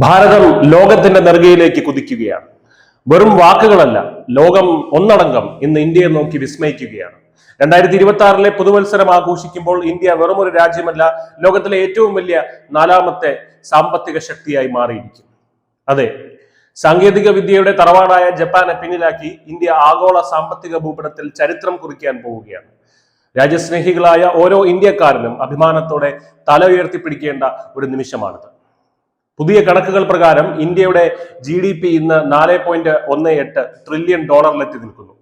ഭാരതം ലോകത്തിന്റെ നെറുകയിലേക്ക് കുതിക്കുകയാണ്. വെറും വാക്കുകളല്ല, ലോകം ഒന്നടങ്കം ഇന്ന് ഇന്ത്യയെ നോക്കി വിസ്മയിക്കുകയാണ്. 2026 പുതുവത്സരം ആഘോഷിക്കുമ്പോൾ ഇന്ത്യ വെറും ഒരു രാജ്യമല്ല, ലോകത്തിലെ ഏറ്റവും വലിയ 4ാമത്തെ സാമ്പത്തിക ശക്തിയായി മാറിയിരിക്കും. അതെ, സാങ്കേതിക വിദ്യയുടെ തറവാടായ ജപ്പാനെ പിന്നിലാക്കി ഇന്ത്യ ആഗോള സാമ്പത്തിക ഭൂപടത്തിൽ ചരിത്രം കുറിക്കാൻ പോവുകയാണ്. രാജ്യസ്നേഹികളായ ഓരോ ഇന്ത്യക്കാരനും അഭിമാനത്തോടെ തല ഉയർത്തിപ്പിടിക്കേണ്ട ഒരു നിമിഷമാണിത്. പുതിയ കണക്കുകൾ പ്രകാരം ഇന്ത്യയുടെ GDP ഇന്ന് $4.18 ട്രില്യൺ എത്തി നിൽക്കുന്നു.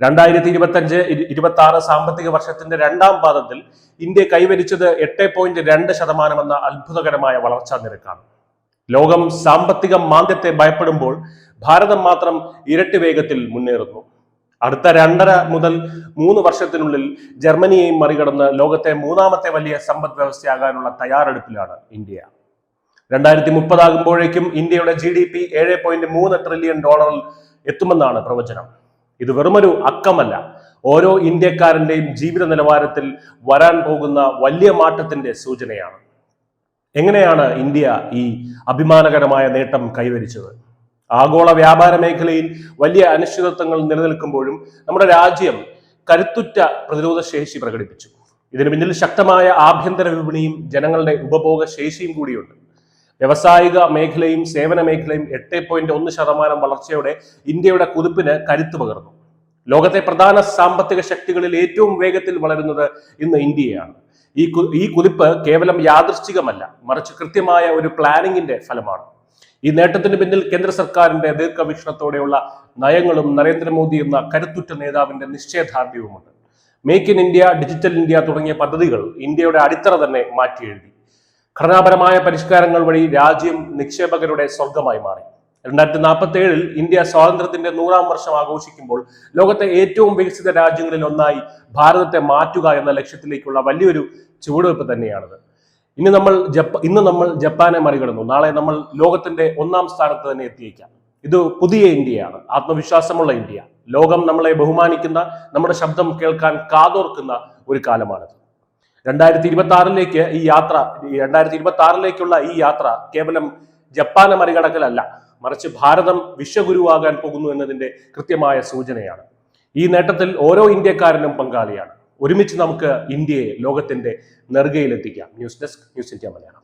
2025-26 സാമ്പത്തിക വർഷത്തിന്റെ 2ാം പാദത്തിൽ ഇന്ത്യ കൈവരിച്ചത് 8.2% എന്ന അത്ഭുതകരമായ വളർച്ചാ നിരക്കാണ്. ലോകം സാമ്പത്തിക മാന്ദ്യത്തെ ഭയപ്പെടുമ്പോൾ ഭാരതം മാത്രം ഇരട്ടി വേഗത്തിൽ മുന്നേറുന്നു. അടുത്ത 2.5 മുതൽ 3 വർഷത്തിനുള്ളിൽ ജർമ്മനിയെയും മറികടന്ന് ലോകത്തെ 3ാമത്തെ വലിയ സമ്പദ് വ്യവസ്ഥയാകാനുള്ള തയ്യാറെടുപ്പിലാണ് ഇന്ത്യ. 2030 ആകുമ്പോഴേക്കും ഇന്ത്യയുടെ GDP $7.3 ട്രില്യൺ എത്തുമെന്നാണ് പ്രവചനം. ഇത് വെറുമൊരു അക്കമല്ല, ഓരോ ഇന്ത്യക്കാരന്റെയും ജീവിത നിലവാരത്തിൽ വരാൻ പോകുന്ന വലിയ മാറ്റത്തിന്റെ സൂചനയാണ്. എങ്ങനെയാണ് ഇന്ത്യ ഈ അഭിമാനകരമായ നേട്ടം കൈവരിച്ചത്? ആഗോള വ്യാപാര മേഖലയിൽ വലിയ അനിശ്ചിതത്വങ്ങൾ നിലനിൽക്കുമ്പോഴും നമ്മുടെ രാജ്യം കരുത്തുറ്റ പ്രതിരോധ ശേഷി പ്രകടിപ്പിച്ചു. ഇതിന് പിന്നിൽ ശക്തമായ ആഭ്യന്തര വിപണിയും ജനങ്ങളുടെ ഉപഭോഗ ശേഷിയും കൂടിയുണ്ട്. വ്യവസായിക മേഖലയും സേവന മേഖലയും 8.1% വളർച്ചയോടെ ഇന്ത്യയുടെ കുതിപ്പിന് കരുത്ത് പകർന്നു. ലോകത്തെ പ്രധാന സാമ്പത്തിക ശക്തികളിൽ ഏറ്റവും വേഗത്തിൽ വളരുന്നത് ഇന്ന് ഇന്ത്യയാണ്. ഈ കുതിപ്പ് കേവലം യാദൃശ്ചികമല്ല, മറിച്ച് കൃത്യമായ ഒരു പ്ലാനിങ്ങിന്റെ ഫലമാണ്. ഈ നേട്ടത്തിന് പിന്നിൽ കേന്ദ്ര സർക്കാരിന്റെ ദീർഘവീക്ഷണത്തോടെയുള്ള നയങ്ങളും നരേന്ദ്രമോദി എന്ന കരുത്തുറ്റ നേതാവിന്റെ നിശ്ചയദാർഢ്യവുമുണ്ട്. Make in India, digital India തുടങ്ങിയ പദ്ധതികൾ ഇന്ത്യയുടെ അടിത്തറ തന്നെ മാറ്റിയെഴുതി. ഘടനാപരമായ പരിഷ്കാരങ്ങൾ വഴി രാജ്യം നിക്ഷേപകരുടെ സ്വർഗമായി മാറി. 2047 ഇന്ത്യ സ്വാതന്ത്ര്യത്തിന്റെ 100ാം വർഷം ആഘോഷിക്കുമ്പോൾ ലോകത്തെ ഏറ്റവും വികസിത രാജ്യങ്ങളിൽ ഒന്നായി ഭാരതത്തെ മാറ്റുക എന്ന ലക്ഷ്യത്തിലേക്കുള്ള വലിയൊരു ചുവടുവെപ്പ് തന്നെയാണിത്. ഇന്ന് നമ്മൾ ജപ്പാനെ മറികടന്നു. നാളെ നമ്മൾ ലോകത്തിന്റെ 1ാം സ്ഥാനത്ത് തന്നെ എത്തിയേക്കാം. ഇത് പുതിയ ഇന്ത്യയാണ്, ആത്മവിശ്വാസമുള്ള ഇന്ത്യ. ലോകം നമ്മളെ ബഹുമാനിക്കുന്ന, നമ്മുടെ ശബ്ദം കേൾക്കാൻ കാതോർക്കുന്ന ഒരു കാലമാണിത്. 2026ലേക്കുള്ള ഈ യാത്ര കേവലം ജപ്പാനെ മറികടക്കലല്ല, മറിച്ച് ഭാരതം വിശ്വഗുരുവാകാൻ പോകുന്നു എന്നതിന്റെ കൃത്യമായ സൂചനയാണ്. ഈ നേട്ടത്തിൽ ഓരോ ഇന്ത്യക്കാരനും പങ്കാളിയാണ്. ഒരുമിച്ച് നമുക്ക് ഇന്ത്യയെ ലോകത്തിന്റെ നെറുകയിലെത്തിക്കാം. News desk, news India Malayalam.